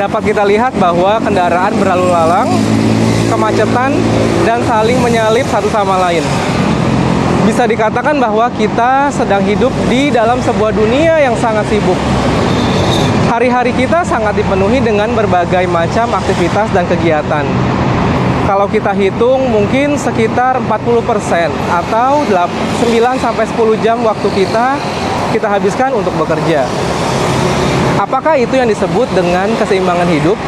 dapat kita lihat bahwa kendaraan berlalu lalang, kemacetan, dan saling menyalip satu sama lain. Bisa dikatakan bahwa kita sedang hidup di dalam sebuah dunia yang sangat sibuk. Hari-hari kita sangat dipenuhi dengan berbagai macam aktivitas dan kegiatan. Kalau kita hitung mungkin sekitar 40% atau 9-10 jam waktu kita habiskan untuk bekerja. Apakah itu yang disebut dengan keseimbangan hidup?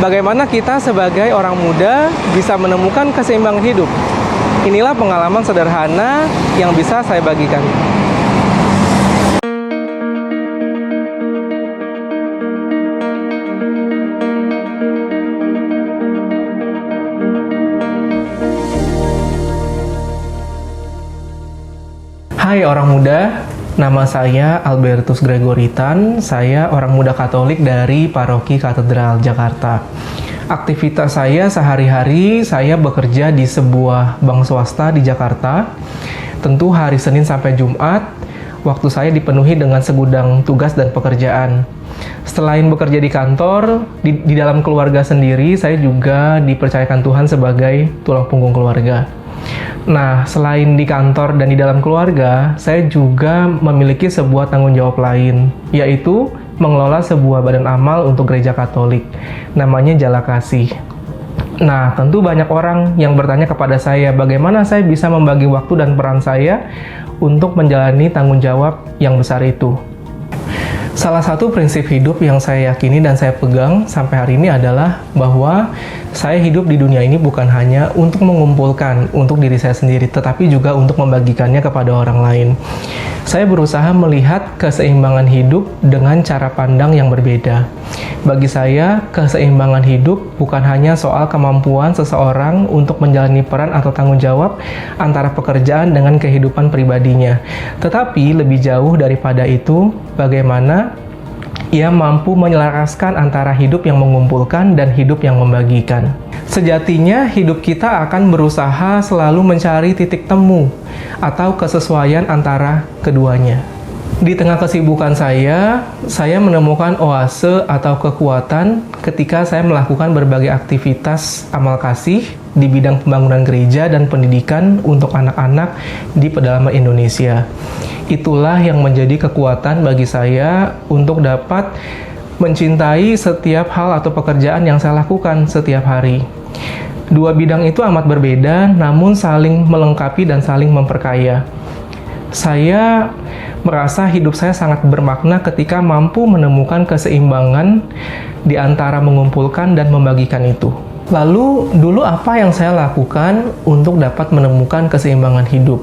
Bagaimana kita sebagai orang muda bisa menemukan keseimbangan hidup? Inilah pengalaman sederhana yang bisa saya bagikan. Hai orang muda, nama saya Albertus Gregoritan. Saya orang muda Katolik dari Paroki Katedral Jakarta. Aktivitas saya sehari-hari, saya bekerja di sebuah bank swasta di Jakarta. Tentu hari Senin sampai Jumat, waktu saya dipenuhi dengan segudang tugas dan pekerjaan. Selain bekerja di kantor, di dalam keluarga sendiri, saya juga dipercayakan Tuhan sebagai tulang punggung keluarga. Nah, selain di kantor dan di dalam keluarga, saya juga memiliki sebuah tanggung jawab lain, yaitu mengelola sebuah badan amal untuk gereja Katolik, namanya Jala Kasih. Nah, tentu banyak orang yang bertanya kepada saya, bagaimana saya bisa membagi waktu dan peran saya untuk menjalani tanggung jawab yang besar itu. Salah satu prinsip hidup yang saya yakini dan saya pegang sampai hari ini adalah bahwa saya hidup di dunia ini bukan hanya untuk mengumpulkan untuk diri saya sendiri, tetapi juga untuk membagikannya kepada orang lain. Saya berusaha melihat keseimbangan hidup dengan cara pandang yang berbeda. Bagi saya, keseimbangan hidup bukan hanya soal kemampuan seseorang untuk menjalani peran atau tanggung jawab antara pekerjaan dengan kehidupan pribadinya. Tetapi lebih jauh daripada itu, bagaimana ia mampu menyelaraskan antara hidup yang mengumpulkan dan hidup yang membagikan. Sejatinya, hidup kita akan berusaha selalu mencari titik temu atau kesesuaian antara keduanya. Di tengah kesibukan saya menemukan oase atau kekuatan ketika saya melakukan berbagai aktivitas amal kasih di bidang pembangunan gereja dan pendidikan untuk anak-anak di pedalaman Indonesia. Itulah yang menjadi kekuatan bagi saya untuk dapat mencintai setiap hal atau pekerjaan yang saya lakukan setiap hari. Dua bidang itu amat berbeda, namun saling melengkapi dan saling memperkaya. Saya merasa hidup saya sangat bermakna ketika mampu menemukan keseimbangan di antara mengumpulkan dan membagikan itu. Lalu, dulu apa yang saya lakukan untuk dapat menemukan keseimbangan hidup?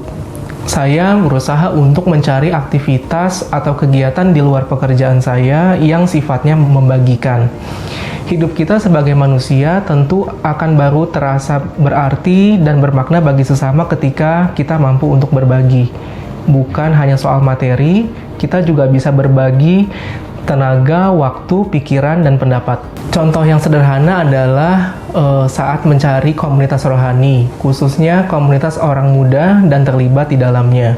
Saya berusaha untuk mencari aktivitas atau kegiatan di luar pekerjaan saya yang sifatnya membagikan. Hidup kita sebagai manusia tentu akan baru terasa berarti dan bermakna bagi sesama ketika kita mampu untuk berbagi. Bukan hanya soal materi, kita juga bisa berbagi tenaga, waktu, pikiran, dan pendapat. Contoh yang sederhana adalah saat mencari komunitas rohani, khususnya komunitas orang muda dan terlibat di dalamnya.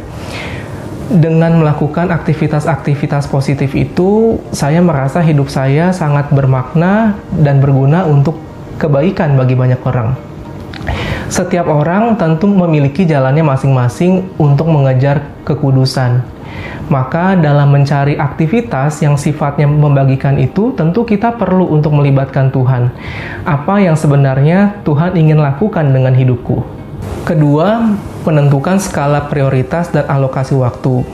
Dengan melakukan aktivitas-aktivitas positif itu, saya merasa hidup saya sangat bermakna dan berguna untuk kebaikan bagi banyak orang. Setiap orang tentu memiliki jalannya masing-masing untuk mengejar kekudusan. Maka dalam mencari aktivitas yang sifatnya membagikan itu, tentu kita perlu untuk melibatkan Tuhan. Apa yang sebenarnya Tuhan ingin lakukan dengan hidupku? Kedua, menentukan skala prioritas dan alokasi waktu.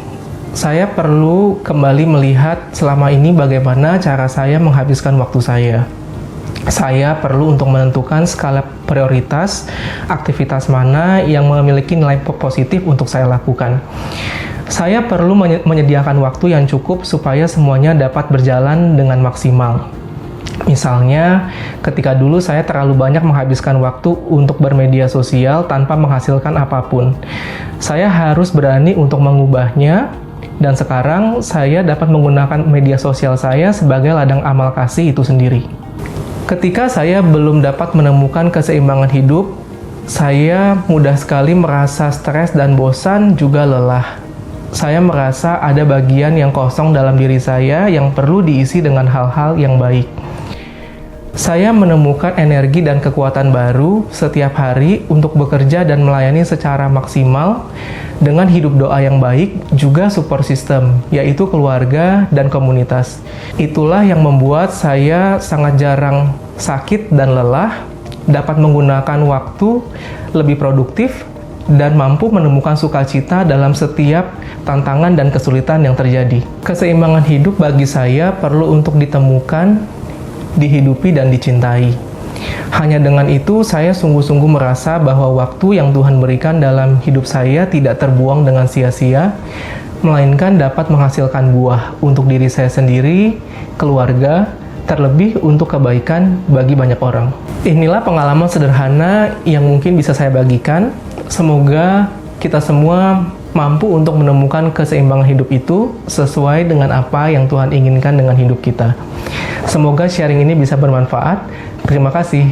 Saya perlu kembali melihat selama ini bagaimana cara saya menghabiskan waktu saya. Saya perlu untuk menentukan skala prioritas, aktivitas mana yang memiliki nilai positif untuk saya lakukan. Saya perlu menyediakan waktu yang cukup supaya semuanya dapat berjalan dengan maksimal. Misalnya, ketika dulu saya terlalu banyak menghabiskan waktu untuk bermedia sosial tanpa menghasilkan apapun. Saya harus berani untuk mengubahnya, dan sekarang saya dapat menggunakan media sosial saya sebagai ladang amal kasih itu sendiri. Ketika saya belum dapat menemukan keseimbangan hidup, saya mudah sekali merasa stres dan bosan, juga lelah. Saya merasa ada bagian yang kosong dalam diri saya yang perlu diisi dengan hal-hal yang baik. Saya menemukan energi dan kekuatan baru setiap hari untuk bekerja dan melayani secara maksimal dengan hidup doa yang baik, juga support system, yaitu keluarga dan komunitas. Itulah yang membuat saya sangat jarang sakit dan lelah, dapat menggunakan waktu lebih produktif, dan mampu menemukan sukacita dalam setiap tantangan dan kesulitan yang terjadi. Keseimbangan hidup bagi saya perlu untuk ditemukan, dihidupi, dan dicintai. Hanya dengan itu, saya sungguh-sungguh merasa bahwa waktu yang Tuhan berikan dalam hidup saya tidak terbuang dengan sia-sia, melainkan dapat menghasilkan buah untuk diri saya sendiri, keluarga, terlebih untuk kebaikan bagi banyak orang. Inilah pengalaman sederhana yang mungkin bisa saya bagikan. Semoga kita semua mampu untuk menemukan keseimbangan hidup itu sesuai dengan apa yang Tuhan inginkan dengan hidup kita. Semoga sharing ini bisa bermanfaat. Terima kasih.